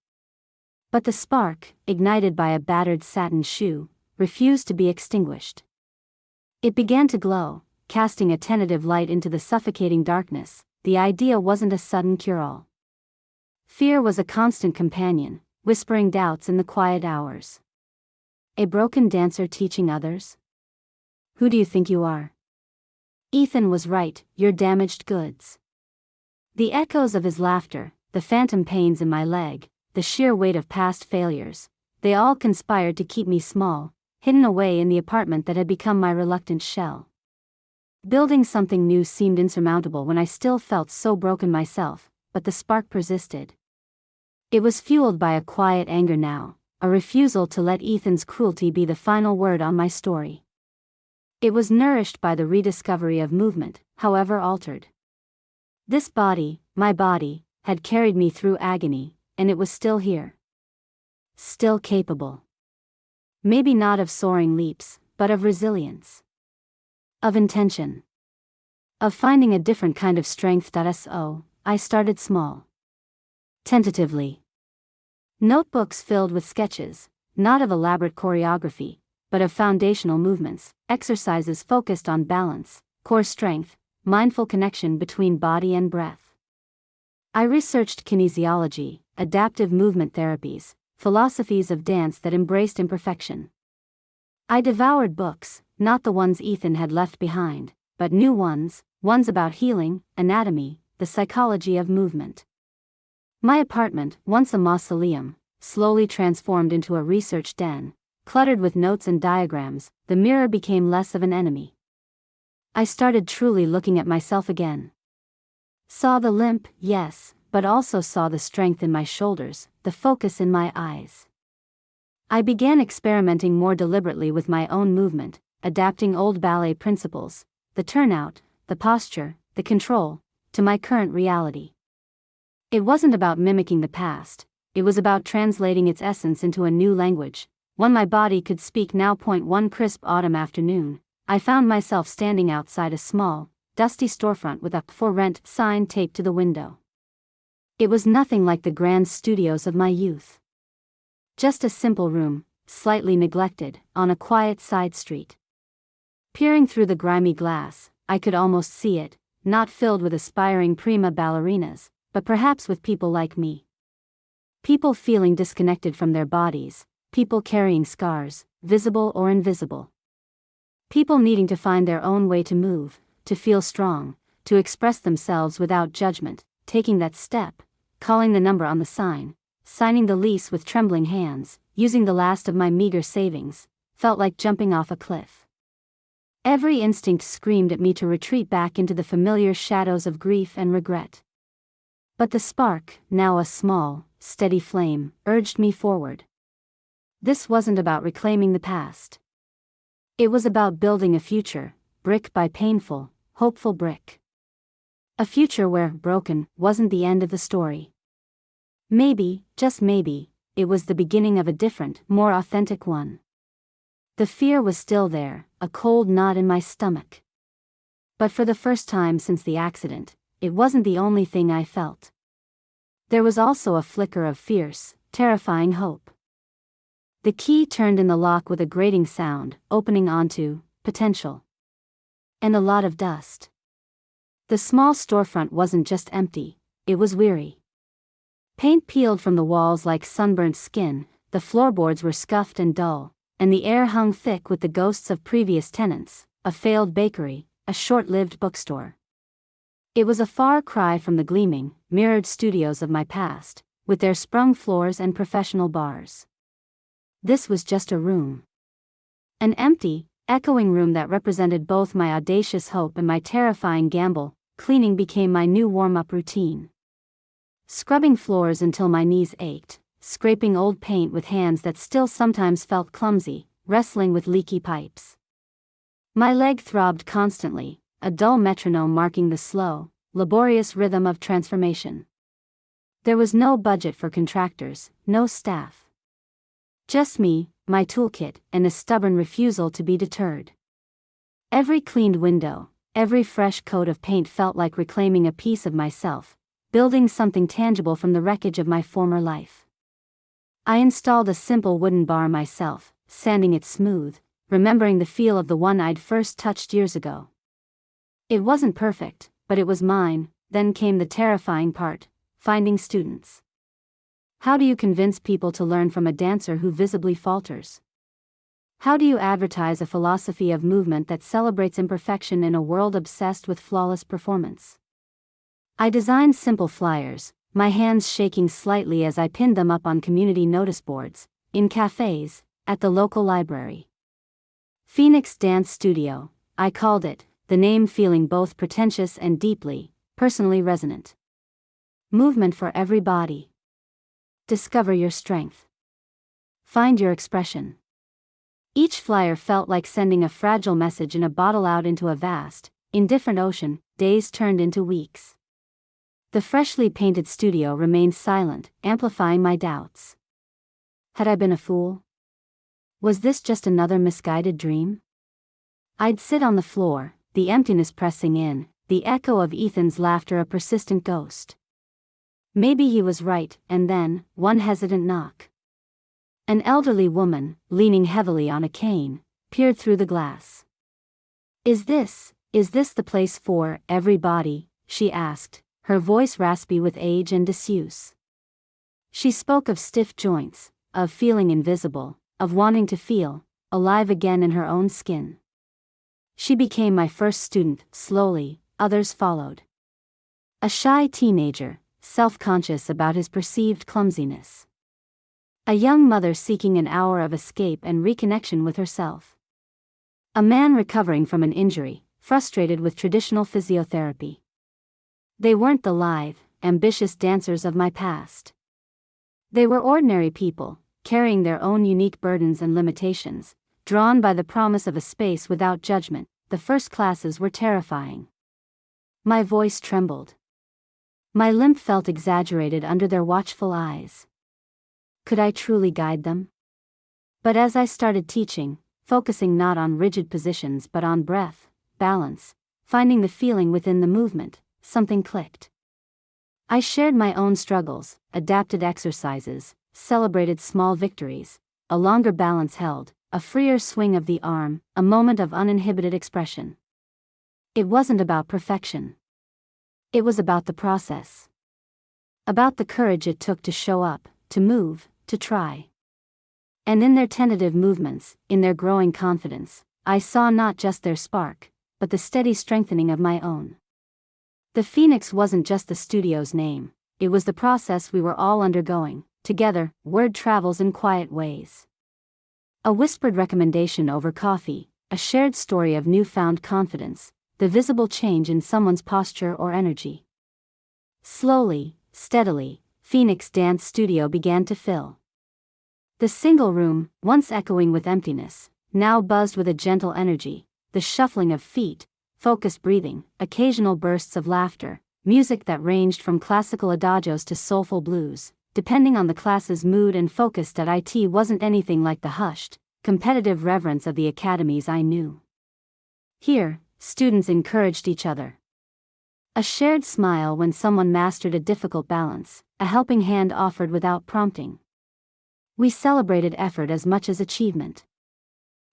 But the spark, ignited by a battered satin shoe, refused to be extinguished. It began to glow, casting a tentative light into the suffocating darkness. The idea wasn't a sudden cure-all. Fear was a constant companion, whispering doubts in the quiet hours. A broken dancer teaching others? Who do you think you are? Ethan was right, you're damaged goods. The echoes of his laughter, the phantom pains in my leg, the sheer weight of past failures, they all conspired to keep me small, hidden away in the apartment that had become my reluctant shell. Building something new seemed insurmountable when I still felt so broken myself, but the spark persisted. It was fueled by a quiet anger now, a refusal to let Ethan's cruelty be the final word on my story. It was nourished by the rediscovery of movement, however altered. This body, my body, had carried me through agony, and it was still here. Still capable. Maybe not of soaring leaps, but of resilience. Of intention. Of finding a different kind of strength. So, I started small. Tentatively. Notebooks filled with sketches, not of elaborate choreography, but of foundational movements, exercises focused on balance, core strength, mindful connection between body and breath. I researched kinesiology, adaptive movement therapies, philosophies of dance that embraced imperfection. I devoured books, not the ones Ethan had left behind, but new ones about healing, anatomy, the psychology of movement. My apartment, once a mausoleum, slowly transformed into a research den, cluttered with notes and diagrams. The mirror became less of an enemy. I started truly looking at myself again. Saw the limp, yes, but also saw the strength in my shoulders, the focus in my eyes. I began experimenting more deliberately with my own movement, adapting old ballet principles, the turnout, the posture, the control, to my current reality. It wasn't about mimicking the past, it was about translating its essence into a new language, one my body could speak now. One crisp autumn afternoon, I found myself standing outside a small, dusty storefront with a "For Rent" sign taped to the window. It was nothing like the grand studios of my youth. Just a simple room, slightly neglected, on a quiet side street. Peering through the grimy glass, I could almost see it, not filled with aspiring prima ballerinas, but perhaps with people like me. People feeling disconnected from their bodies, people carrying scars, visible or invisible. People needing to find their own way to move, to feel strong, to express themselves without judgment, taking that step, calling the number on the sign, signing the lease with trembling hands, using the last of my meager savings, felt like jumping off a cliff. Every instinct screamed at me to retreat back into the familiar shadows of grief and regret. But the spark, now a small, steady flame, urged me forward. This wasn't about reclaiming the past. It was about building a future, brick by painful, hopeful brick. A future where broken wasn't the end of the story. Maybe, just maybe, it was the beginning of a different, more authentic one. The fear was still there, a cold knot in my stomach. But for the first time since the accident, it wasn't the only thing I felt. There was also a flicker of fierce, terrifying hope. The key turned in the lock with a grating sound, opening onto potential. And a lot of dust. The small storefront wasn't just empty, it was weary. Paint peeled from the walls like sunburnt skin, the floorboards were scuffed and dull, and the air hung thick with the ghosts of previous tenants, a failed bakery, a short-lived bookstore. It was a far cry from the gleaming, mirrored studios of my past, with their sprung floors and professional bars. This was just a room. An empty, echoing room that represented both my audacious hope and my terrifying gamble. Cleaning became my new warm-up routine. Scrubbing floors until my knees ached, scraping old paint with hands that still sometimes felt clumsy, wrestling with leaky pipes. My leg throbbed constantly, a dull metronome marking the slow, laborious rhythm of transformation. There was no budget for contractors, no staff. Just me, my toolkit, and a stubborn refusal to be deterred. Every cleaned window, every fresh coat of paint felt like reclaiming a piece of myself, building something tangible from the wreckage of my former life. I installed a simple wooden bar myself, sanding it smooth, remembering the feel of the one I'd first touched years ago. It wasn't perfect, but it was mine. Then came the terrifying part, finding students. How do you convince people to learn from a dancer who visibly falters? How do you advertise a philosophy of movement that celebrates imperfection in a world obsessed with flawless performance? I designed simple flyers, my hands shaking slightly as I pinned them up on community notice boards, in cafes, at the local library. Phoenix Dance Studio, I called it, the name feeling both pretentious and deeply, personally resonant. Movement for every body. Discover your strength. Find your expression. Each flyer felt like sending a fragile message in a bottle out into a vast, indifferent ocean. Days turned into weeks. The freshly painted studio remained silent, amplifying my doubts. Had I been a fool? Was this just another misguided dream? I'd sit on the floor, the emptiness pressing in, the echo of Ethan's laughter a persistent ghost. Maybe he was right, and then, one hesitant knock. An elderly woman, leaning heavily on a cane, peered through the glass. Is this the place for everybody?" she asked, her voice raspy with age and disuse. She spoke of stiff joints, of feeling invisible, of wanting to feel alive again in her own skin. She became my first student. Slowly, others followed. A shy teenager, self-conscious about his perceived clumsiness. A young mother seeking an hour of escape and reconnection with herself. A man recovering from an injury, frustrated with traditional physiotherapy. They weren't the lithe, ambitious dancers of my past. They were ordinary people, carrying their own unique burdens and limitations, drawn by the promise of a space without judgment. The first classes were terrifying. My voice trembled. My limp felt exaggerated under their watchful eyes. Could I truly guide them? But as I started teaching, focusing not on rigid positions but on breath, balance, finding the feeling within the movement, something clicked. I shared my own struggles, adapted exercises, celebrated small victories, a longer balance held, a freer swing of the arm, a moment of uninhibited expression. It wasn't about perfection. It was about the process. About the courage it took to show up, to move, to try. And in their tentative movements, in their growing confidence, I saw not just their spark, but the steady strengthening of my own. The Phoenix wasn't just the studio's name, it was the process we were all undergoing. Together, word travels in quiet ways. A whispered recommendation over coffee, a shared story of newfound confidence, the visible change in someone's posture or energy. Slowly, steadily, Phoenix Dance Studio began to fill. The single room, once echoing with emptiness, now buzzed with a gentle energy, the shuffling of feet, focused breathing, occasional bursts of laughter, music that ranged from classical adagios to soulful blues, depending on the class's mood and focused at it wasn't anything like the hushed, competitive reverence of the academies I knew. Here, students encouraged each other. A shared smile when someone mastered a difficult balance, a helping hand offered without prompting. We celebrated effort as much as achievement.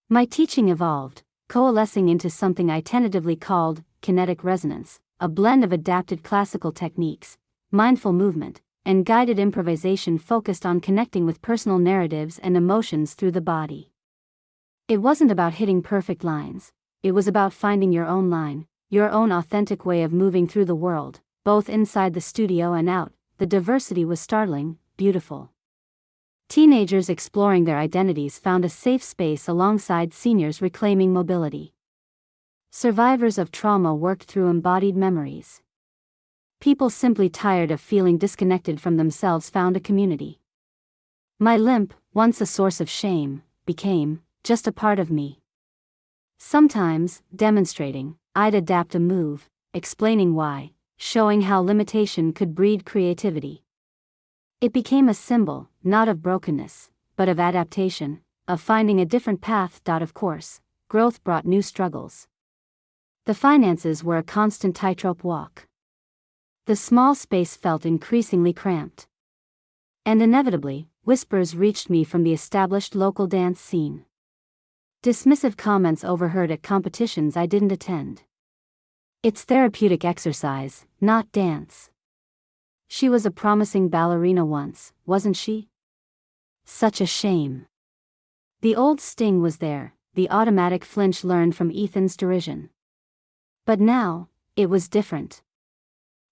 My teaching evolved, coalescing into something I tentatively called kinetic resonance, a blend of adapted classical techniques, mindful movement, and guided improvisation focused on connecting with personal narratives and emotions through the body. It wasn't about hitting perfect lines, it was about finding your own line, your own authentic way of moving through the world, both inside the studio and out. The diversity was startling, beautiful. Teenagers exploring their identities found a safe space alongside seniors reclaiming mobility. Survivors of trauma worked through embodied memories. People simply tired of feeling disconnected from themselves found a community. My limp, once a source of shame, became just a part of me. Sometimes, demonstrating, I'd adapt a move, explaining why, showing how limitation could breed creativity. It became a symbol, not of brokenness, but of adaptation, of finding a different path. Of course, growth brought new struggles. The finances were a constant tightrope walk. The small space felt increasingly cramped. And inevitably, whispers reached me from the established local dance scene. Dismissive comments overheard at competitions I didn't attend. It's therapeutic exercise, not dance. She was a promising ballerina once, wasn't she? Such a shame. The old sting was there, the automatic flinch learned from Ethan's derision. But now, it was different.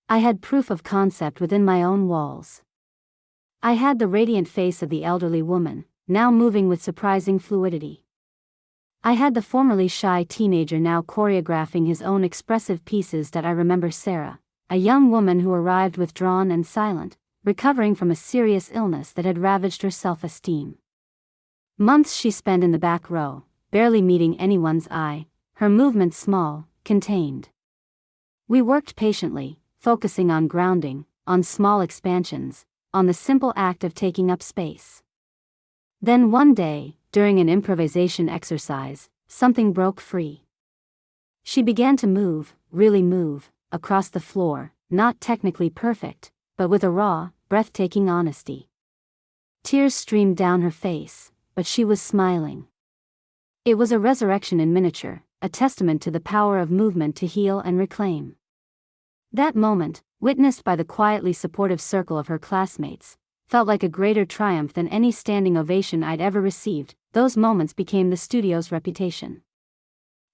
I had proof of concept within my own walls. I had the radiant face of the elderly woman, now moving with surprising fluidity. I had the formerly shy teenager now choreographing his own expressive pieces. I remember Sarah, a young woman who arrived withdrawn and silent, recovering from a serious illness that had ravaged her self-esteem. Months she spent in the back row, barely meeting anyone's eye, her movements small, contained. We worked patiently, focusing on grounding, on small expansions, on the simple act of taking up space. Then one day, during an improvisation exercise, something broke free. She began to move, really move, across the floor, not technically perfect, but with a raw, breathtaking honesty. Tears streamed down her face, but she was smiling. It was a resurrection in miniature, a testament to the power of movement to heal and reclaim. That moment, witnessed by the quietly supportive circle of her classmates, felt like a greater triumph than any standing ovation I'd ever received. Those moments became the studio's reputation.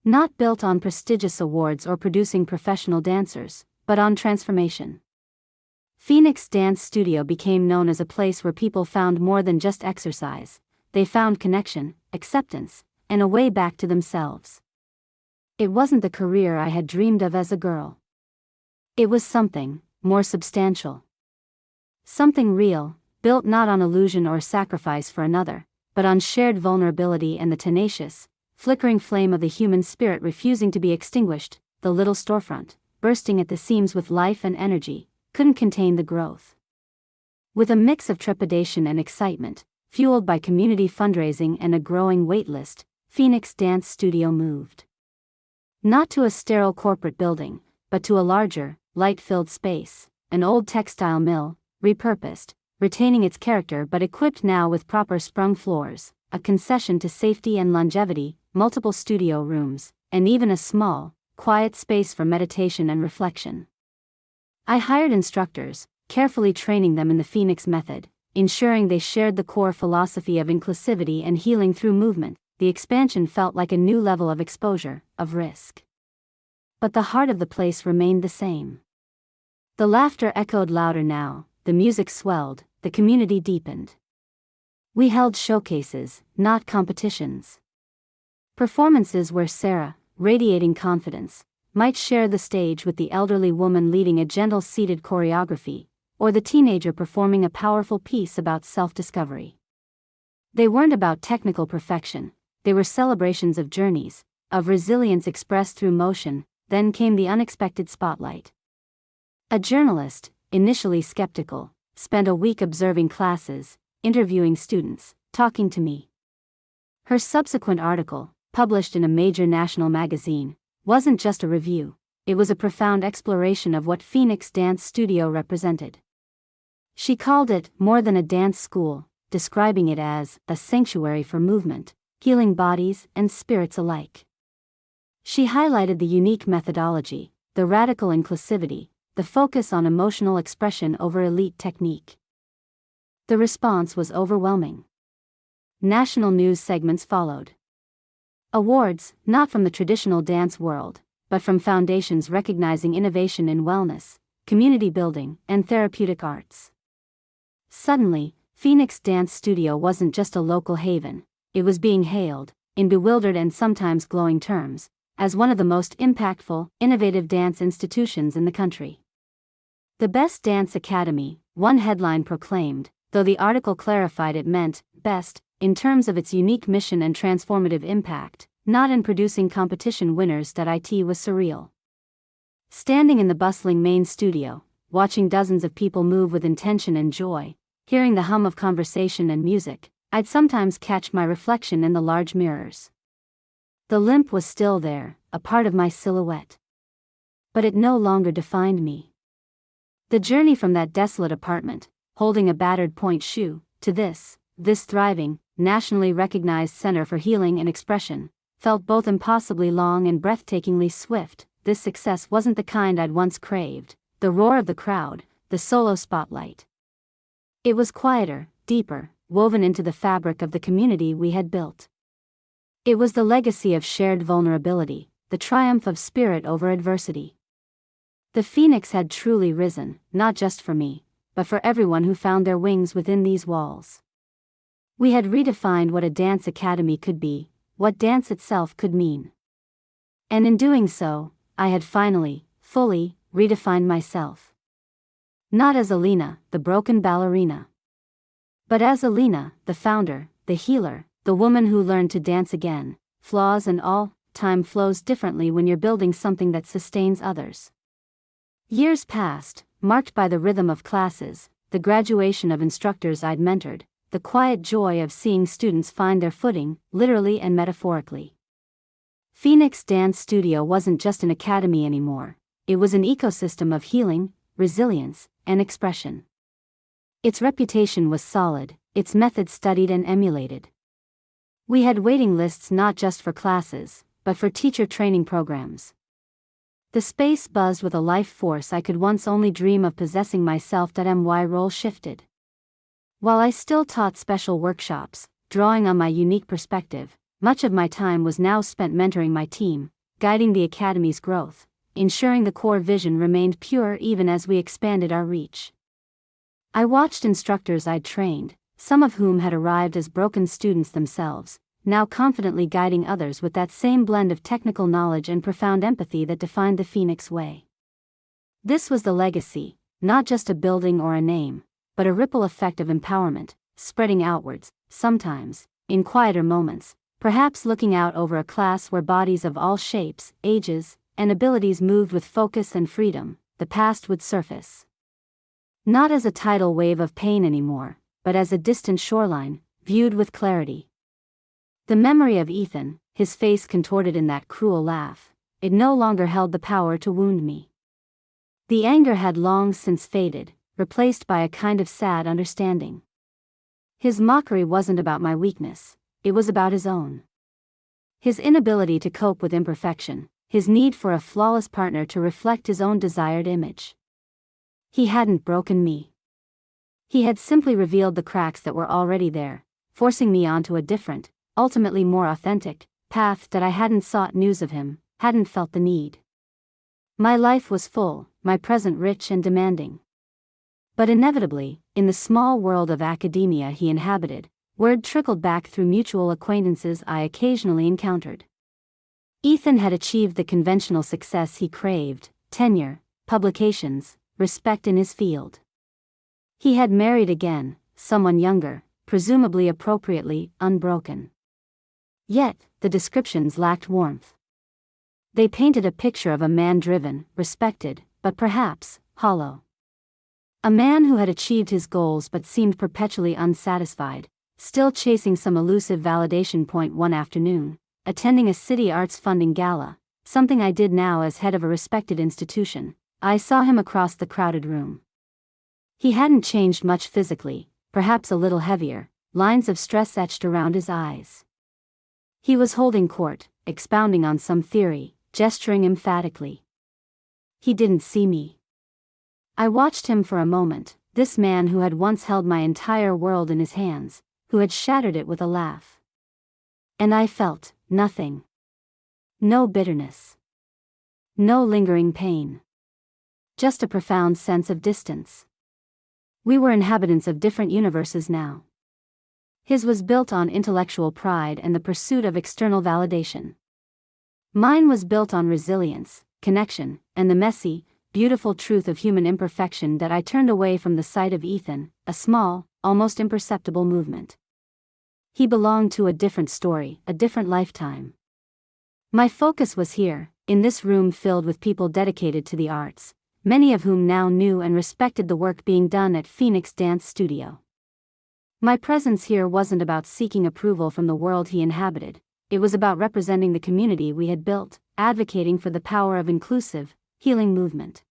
Not built on prestigious awards or producing professional dancers, but on transformation. Phoenix Dance Studio became known as a place where people found more than just exercise. They found connection, acceptance, and a way back to themselves. It wasn't the career I had dreamed of as a girl. It was something more substantial. Something real, built not on illusion or sacrifice for another, but on shared vulnerability and the tenacious, flickering flame of the human spirit refusing to be extinguished. The little storefront, bursting at the seams with life and energy, couldn't contain the growth. With a mix of trepidation and excitement, fueled by community fundraising and a growing waitlist, Phoenix Dance Studio moved. Not to a sterile corporate building, but to a larger, light-filled space, an old textile mill, repurposed, retaining its character but equipped now with proper sprung floors, a concession to safety and longevity, multiple studio rooms, and even a small, quiet space for meditation and reflection. I hired instructors, carefully training them in the Phoenix method, ensuring they shared the core philosophy of inclusivity and healing through movement. The expansion felt like a new level of exposure, of risk. But the heart of the place remained the same. The laughter echoed louder now, the music swelled, the community deepened. We held showcases, not competitions. Performances where Sarah, radiating confidence, might share the stage with the elderly woman leading a gentle seated choreography, or the teenager performing a powerful piece about self-discovery. They weren't about technical perfection, they were celebrations of journeys, of resilience expressed through motion. Then came the unexpected spotlight. A journalist, initially skeptical, spent a week observing classes, interviewing students, talking to me. Her subsequent article, published in a major national magazine, wasn't just a review, it was a profound exploration of what Phoenix Dance Studio represented. She called it more than a dance school, describing it as a sanctuary for movement, healing bodies and spirits alike. She highlighted the unique methodology, the radical inclusivity, the focus on emotional expression over elite technique. The response was overwhelming. National news segments followed. Awards, not from the traditional dance world, but from foundations recognizing innovation in wellness, community building, and therapeutic arts. Suddenly, Phoenix Dance Studio wasn't just a local haven, it was being hailed, in bewildered and sometimes glowing terms, as one of the most impactful, innovative dance institutions in the country. The best dance academy, one headline proclaimed, though the article clarified it meant best in terms of its unique mission and transformative impact, not in producing competition winners. It was surreal. Standing in the bustling main studio, watching dozens of people move with intention and joy, hearing the hum of conversation and music, I'd sometimes catch my reflection in the large mirrors. The limp was still there, a part of my silhouette. But it no longer defined me. The journey from that desolate apartment, holding a battered pointe shoe, to this thriving, nationally recognized center for healing and expression, felt both impossibly long and breathtakingly swift. This success wasn't the kind I'd once craved, the roar of the crowd, the solo spotlight. It was quieter, deeper, woven into the fabric of the community we had built. It was the legacy of shared vulnerability, the triumph of spirit over adversity. The phoenix had truly risen, not just for me, but for everyone who found their wings within these walls. We had redefined what a dance academy could be, what dance itself could mean. And in doing so, I had finally, fully, redefined myself. Not as Alina, the broken ballerina, but as Alina, the founder, the healer, the woman who learned to dance again. Flaws and all, time flows differently when you're building something that sustains others. Years passed, marked by the rhythm of classes, the graduation of instructors I'd mentored, the quiet joy of seeing students find their footing, literally and metaphorically. Phoenix Dance Studio wasn't just an academy anymore, it was an ecosystem of healing, resilience, and expression. Its reputation was solid, its methods studied and emulated. We had waiting lists not just for classes, but for teacher training programs. The space buzzed with a life force I could once only dream of possessing myself. My role shifted. While I still taught special workshops, drawing on my unique perspective, much of my time was now spent mentoring my team, guiding the academy's growth, ensuring the core vision remained pure even as we expanded our reach. I watched instructors I'd trained, some of whom had arrived as broken students themselves, now confidently guiding others with that same blend of technical knowledge and profound empathy that defined the Phoenix Way. This was the legacy, not just a building or a name, but a ripple effect of empowerment, spreading outwards, sometimes, in quieter moments, perhaps looking out over a class where bodies of all shapes, ages, and abilities moved with focus and freedom. The past would surface. Not as a tidal wave of pain anymore, but as a distant shoreline, viewed with clarity. The memory of Ethan, his face contorted in that cruel laugh, it no longer held the power to wound me. The anger had long since faded, replaced by a kind of sad understanding. His mockery wasn't about my weakness, it was about his own. His inability to cope with imperfection, his need for a flawless partner to reflect his own desired image. He hadn't broken me. He had simply revealed the cracks that were already there, forcing me onto a different, ultimately more authentic, path that I hadn't sought news of him, hadn't felt the need. My life was full, my present rich and demanding. But inevitably, in the small world of academia he inhabited, word trickled back through mutual acquaintances I occasionally encountered. Ethan had achieved the conventional success he craved: tenure, publications, respect in his field. He had married again, someone younger, presumably appropriately, unbroken. Yet, the descriptions lacked warmth. They painted a picture of a man driven, respected, but perhaps, hollow. A man who had achieved his goals but seemed perpetually unsatisfied, still chasing some elusive validation point. One afternoon, attending a city arts funding gala, something I did now as head of a respected institution, I saw him across the crowded room. He hadn't changed much physically, perhaps a little heavier, lines of stress etched around his eyes. He was holding court, expounding on some theory, gesturing emphatically. He didn't see me. I watched him for a moment, this man who had once held my entire world in his hands, who had shattered it with a laugh. And I felt nothing. No bitterness. No lingering pain. Just a profound sense of distance. We were inhabitants of different universes now. His was built on intellectual pride and the pursuit of external validation. Mine was built on resilience, connection, and the messy, beautiful truth of human imperfection that I turned away from the sight of Ethan, a small, almost imperceptible movement. He belonged to a different story, a different lifetime. My focus was here, in this room filled with people dedicated to the arts, many of whom now knew and respected the work being done at Phoenix Dance Studio. My presence here wasn't about seeking approval from the world he inhabited, it was about representing the community we had built, advocating for the power of inclusive, healing movement.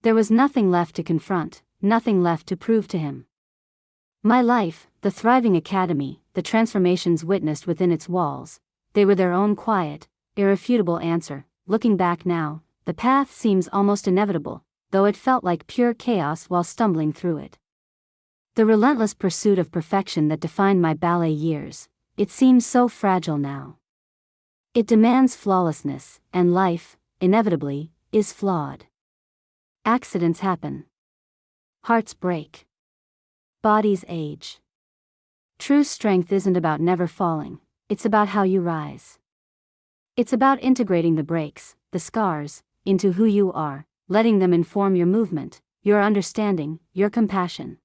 There was nothing left to confront, nothing left to prove to him. My life, the thriving academy, the transformations witnessed within its walls, they were their own quiet, irrefutable answer. Looking back now, the path seems almost inevitable, though it felt like pure chaos while stumbling through it. The relentless pursuit of perfection that defined my ballet years, it seems so fragile now. It demands flawlessness, and life, inevitably, is flawed. Accidents happen. Hearts break. Bodies age. True strength isn't about never falling, it's about how you rise. It's about integrating the breaks, the scars, into who you are, letting them inform your movement, your understanding, your compassion.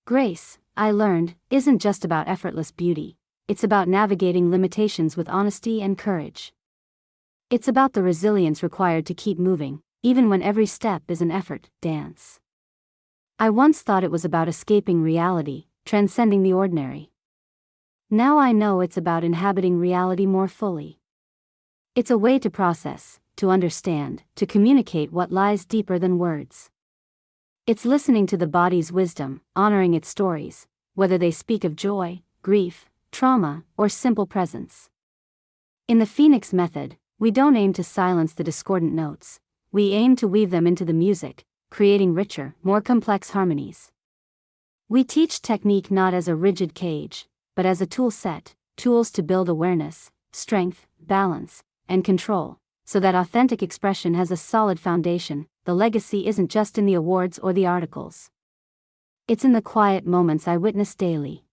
Grace, I learned, isn't just about effortless beauty, it's about navigating limitations with honesty and courage. It's about the resilience required to keep moving, even when every step is an effort. Dance. I once thought it was about escaping reality, transcending the ordinary. Now I know it's about inhabiting reality more fully. It's a way to process, to understand, to communicate what lies deeper than words. It's listening to the body's wisdom, honoring its stories, whether they speak of joy, grief, trauma, or simple presence. In the Phoenix method, we don't aim to silence the discordant notes, we aim to weave them into the music, creating richer, more complex harmonies. We teach technique not as a rigid cage, but as a tool set, tools to build awareness, strength, balance, and control, so that authentic expression has a solid foundation. The legacy isn't just in the awards or the articles. It's in the quiet moments I witness daily.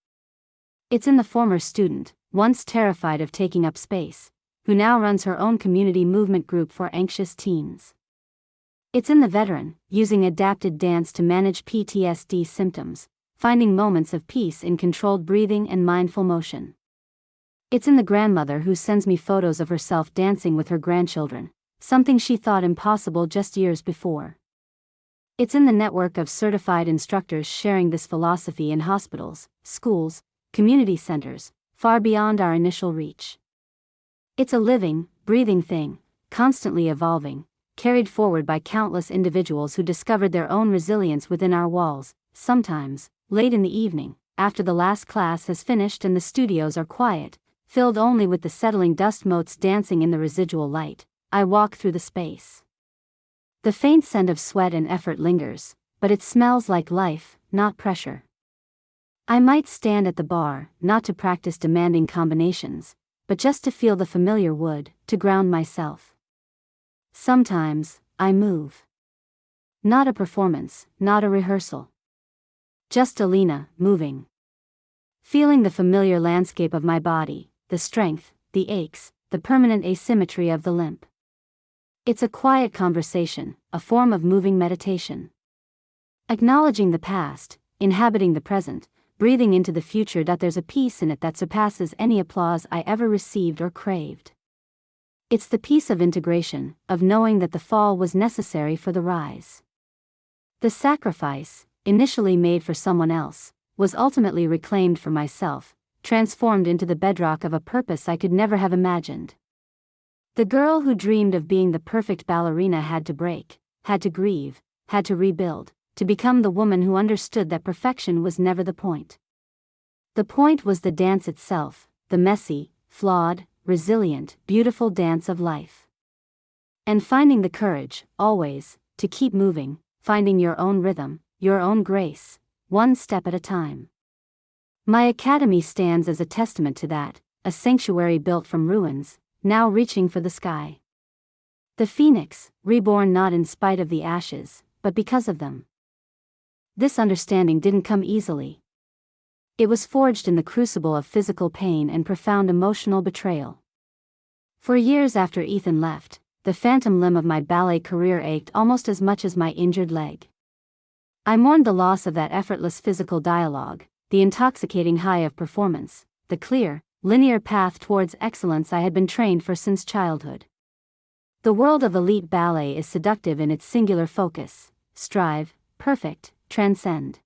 It's in the former student, once terrified of taking up space, who now runs her own community movement group for anxious teens. It's in the veteran, using adapted dance to manage PTSD symptoms, finding moments of peace in controlled breathing and mindful motion. It's in the grandmother who sends me photos of herself dancing with her grandchildren, something she thought impossible just years before. It's in the network of certified instructors sharing this philosophy in hospitals, schools, community centers, far beyond our initial reach. It's a living, breathing thing, constantly evolving, carried forward by countless individuals who discovered their own resilience within our walls. Sometimes, late in the evening, after the last class has finished and the studios are quiet, filled only with the settling dust motes dancing in the residual light, I walk through the space. The faint scent of sweat and effort lingers, but it smells like life, not pressure. I might stand at the bar, not to practice demanding combinations, but just to feel the familiar wood, to ground myself. Sometimes, I move. Not a performance, not a rehearsal. Just Alina, moving. Feeling the familiar landscape of my body, the strength, the aches, the permanent asymmetry of the limp. It's a quiet conversation, a form of moving meditation. Acknowledging the past, inhabiting the present, breathing into the future. There's a peace in it that surpasses any applause I ever received or craved. It's the peace of integration, of knowing that the fall was necessary for the rise. The sacrifice, initially made for someone else, was ultimately reclaimed for myself, transformed into the bedrock of a purpose I could never have imagined. The girl who dreamed of being the perfect ballerina had to break, had to grieve, had to rebuild, to become the woman who understood that perfection was never the point. The point was the dance itself, the messy, flawed, resilient, beautiful dance of life. And finding the courage, always, to keep moving, finding your own rhythm, your own grace, one step at a time. My academy stands as a testament to that, a sanctuary built from ruins, now reaching for the sky. The phoenix, reborn not in spite of the ashes, but because of them. This understanding didn't come easily. It was forged in the crucible of physical pain and profound emotional betrayal. For years after Ethan left, the phantom limb of my ballet career ached almost as much as my injured leg. I mourned the loss of that effortless physical dialogue, the intoxicating high of performance, the clear, linear path towards excellence I had been trained for since childhood. The world of elite ballet is seductive in its singular focus: strive, perfect, transcend.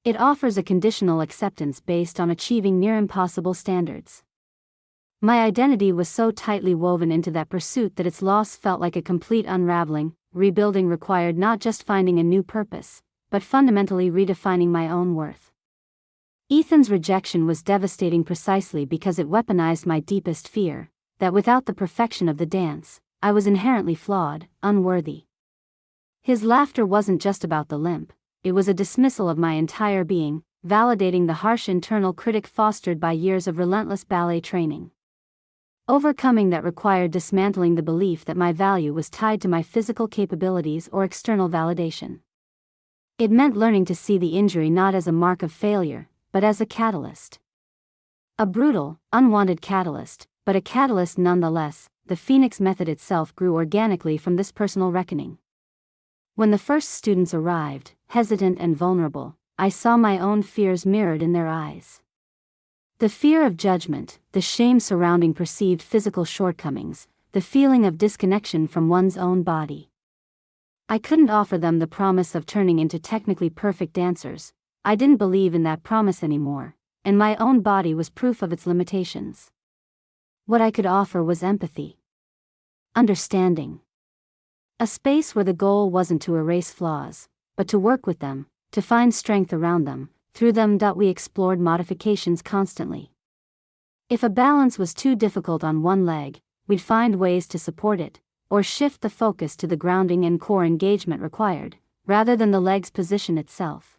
It offers a conditional acceptance based on achieving near impossible standards. My identity was so tightly woven into that pursuit that its loss felt like a complete unraveling. Rebuilding required not just finding a new purpose, but fundamentally redefining my own worth. Ethan's rejection was devastating precisely because it weaponized my deepest fear, that without the perfection of the dance, I was inherently flawed, unworthy. His laughter wasn't just about the limp, it was a dismissal of my entire being, validating the harsh internal critic fostered by years of relentless ballet training. Overcoming that required dismantling the belief that my value was tied to my physical capabilities or external validation. It meant learning to see the injury not as a mark of failure, but as a catalyst. A brutal, unwanted catalyst, but a catalyst nonetheless. The Phoenix method itself grew organically from this personal reckoning. When the first students arrived, hesitant and vulnerable, I saw my own fears mirrored in their eyes. The fear of judgment, the shame surrounding perceived physical shortcomings, the feeling of disconnection from one's own body. I couldn't offer them the promise of turning into technically perfect dancers. I didn't believe in that promise anymore, and my own body was proof of its limitations. What I could offer was empathy. Understanding. A space where the goal wasn't to erase flaws, but to work with them, to find strength around them, through them. We explored modifications constantly. If a balance was too difficult on one leg, we'd find ways to support it, or shift the focus to the grounding and core engagement required, rather than the leg's position itself.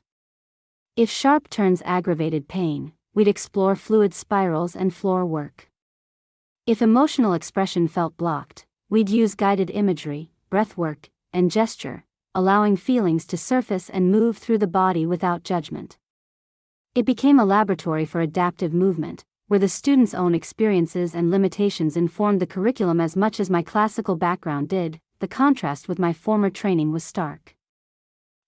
If sharp turns aggravated pain, we'd explore fluid spirals and floor work. If emotional expression felt blocked, we'd use guided imagery, breath work, and gesture, allowing feelings to surface and move through the body without judgment. It became a laboratory for adaptive movement, where the students' own experiences and limitations informed the curriculum as much as my classical background did. The contrast with my former training was stark.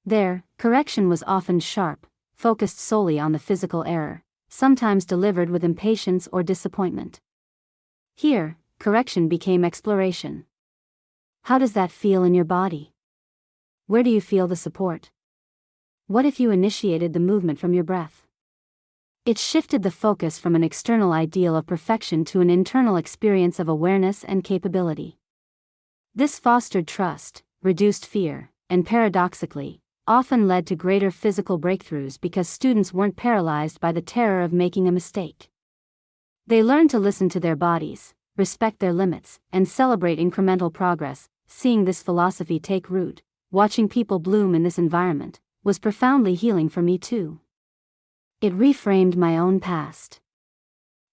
There, correction was often sharp, focused solely on the physical error, sometimes delivered with impatience or disappointment. Here, correction became exploration. How does that feel in your body? Where do you feel the support? What if you initiated the movement from your breath? It shifted the focus from an external ideal of perfection to an internal experience of awareness and capability. This fostered trust, reduced fear, and paradoxically, often led to greater physical breakthroughs because students weren't paralyzed by the terror of making a mistake. They learned to listen to their bodies, respect their limits, and celebrate incremental progress. Seeing this philosophy take root, watching people bloom in this environment, was profoundly healing for me too. It reframed my own past.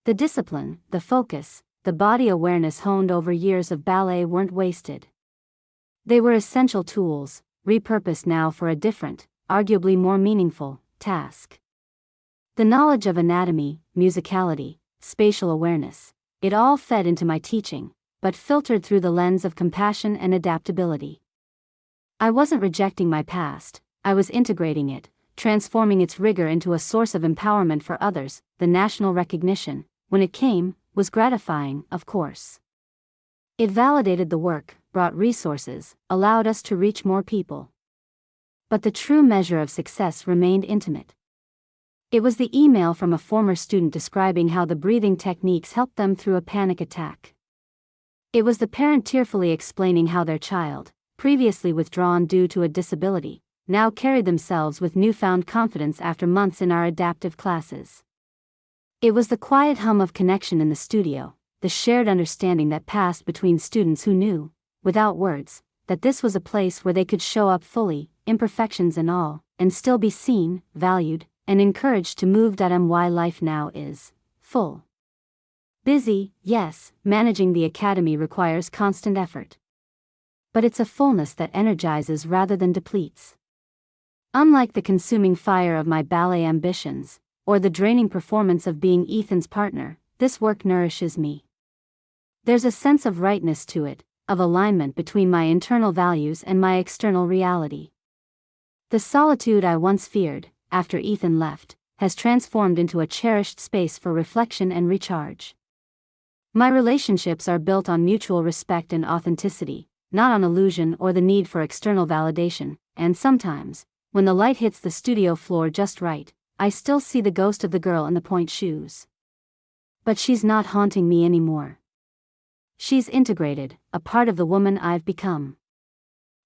The discipline, the focus, the body awareness honed over years of ballet weren't wasted. They were essential tools, repurposed now for a different, arguably more meaningful, task. The knowledge of anatomy, musicality, spatial awareness, it all fed into my teaching, but filtered through the lens of compassion and adaptability. I wasn't rejecting my past, I was integrating it, transforming its rigor into a source of empowerment for others. The national recognition, when it came, was gratifying, of course. It validated the work, brought resources, allowed us to reach more people. But the true measure of success remained intimate. It was the email from a former student describing how the breathing techniques helped them through a panic attack. It was the parent tearfully explaining how their child, previously withdrawn due to a disability, now carried themselves with newfound confidence after months in our adaptive classes. It was the quiet hum of connection in the studio, the shared understanding that passed between students who knew, without words, that this was a place where they could show up fully, imperfections and all, and still be seen, valued, and encouraged to move. My life now is full. Busy, yes, managing the academy requires constant effort. But it's a fullness that energizes rather than depletes. Unlike the consuming fire of my ballet ambitions, or the draining performance of being Ethan's partner, this work nourishes me. There's a sense of rightness to it, of alignment between my internal values and my external reality. The solitude I once feared, after Ethan left, has transformed into a cherished space for reflection and recharge. My relationships are built on mutual respect and authenticity, not on illusion or the need for external validation, and sometimes, when the light hits the studio floor just right, I still see the ghost of the girl in the pointe shoes. But she's not haunting me anymore. She's integrated, a part of the woman I've become.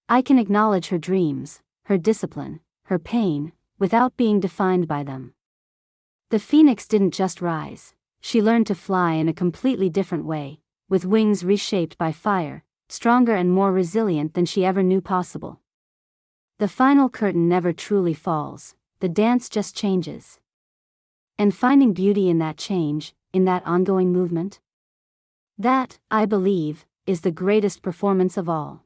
I can acknowledge her dreams, her discipline, her pain, without being defined by them. The phoenix didn't just rise, she learned to fly in a completely different way, with wings reshaped by fire, stronger and more resilient than she ever knew possible. The final curtain never truly falls, the dance just changes. And finding beauty in that change, in that ongoing movement? That, I believe, is the greatest performance of all.